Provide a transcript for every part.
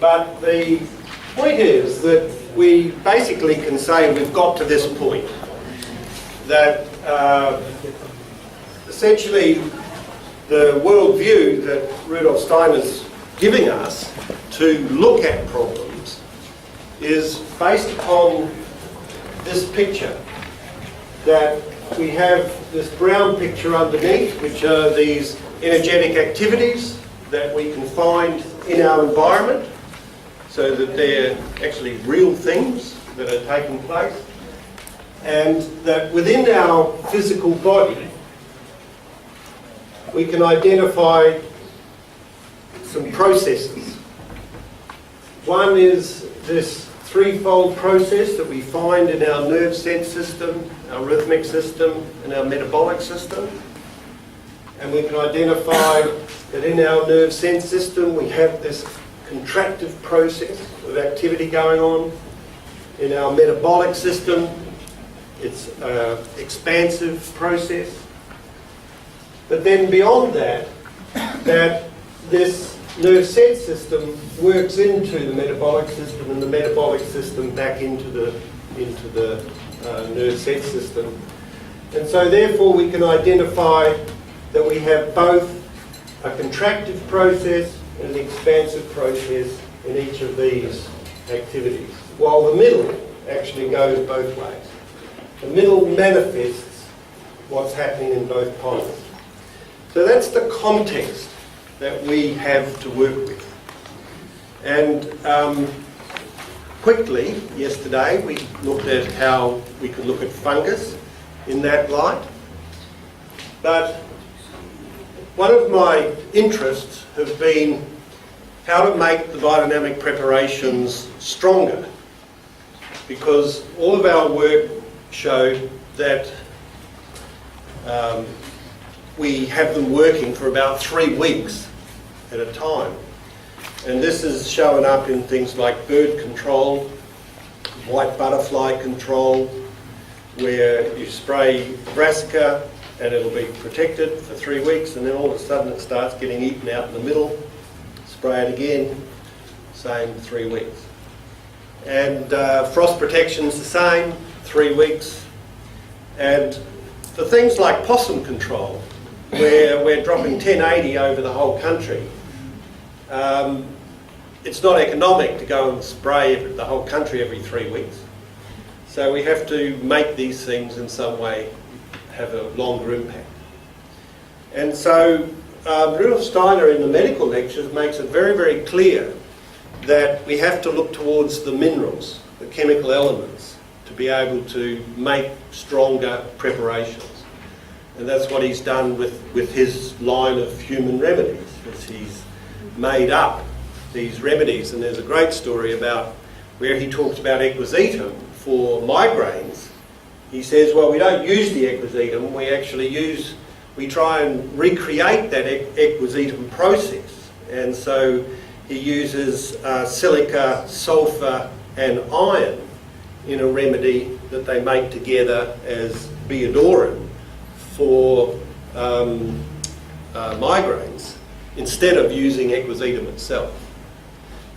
But the point is that we basically can say we've got to this point, that essentially the worldview that Rudolf Steiner's giving us to look at problems is based upon this picture, that we have this brown picture underneath, which are these energetic activities that we can find in our environment, so that they're actually real things that are taking place, and that within our physical body we can identify some processes. One is this threefold process that we find in our nerve sense system, our rhythmic system, and our metabolic system. And we can identify that in our nerve sense system we have this contractive process of activity going on. In our metabolic system, it's an expansive process. But then beyond that, this nerve sense system works into the metabolic system, and the metabolic system back into the nerve sense system. And so therefore we can identify that we have both a contractive process and an expansive process in each of these activities, while the middle actually goes both ways. The middle manifests what's happening in both poles. So that's the context that we have to work with. And quickly, yesterday, we looked at how we could look at fungus in that light. But one of my interests has been how to make the biodynamic preparations stronger, because all of our work showed that we have them working for about 3 weeks at a time. And this is showing up in things like bird control, white butterfly control, where you spray brassica and it'll be protected for 3 weeks, and then all of a sudden it starts getting eaten out in the middle. Spray it again, same 3 weeks. And frost protection's the same, 3 weeks. And for things like possum control, where we're dropping 1080 over the whole country, it's not economic to go and spray the whole country every 3 weeks. So we have to make these things in some way have a longer impact. And so Rudolf Steiner in the medical lectures makes it very, very clear that we have to look towards the minerals, the chemical elements, to be able to make stronger preparations. And that's what he's done with his line of human remedies, is he's made up these remedies. And there's a great story about where he talks about equisetum for migraines. He says, well, we don't use the equisetum, we try and recreate that equisetum process. And so he uses silica, sulfur and iron in a remedy that they make together as Biodorin for migraines, instead of using equisetum itself.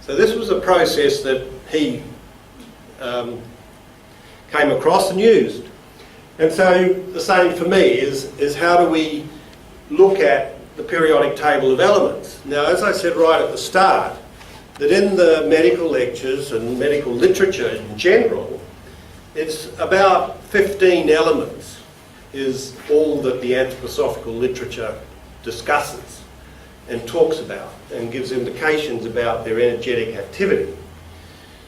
So this was a process that he came across and used. And so the same for me is how do we look at the periodic table of elements? Now, as I said right at the start, that in the medical lectures and medical literature in general, it's about 15 elements is all that the anthroposophical literature discusses and talks about and gives indications about their energetic activity.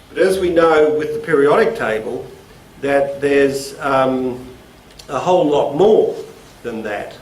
But as we know with the periodic table, that there's a whole lot more than that.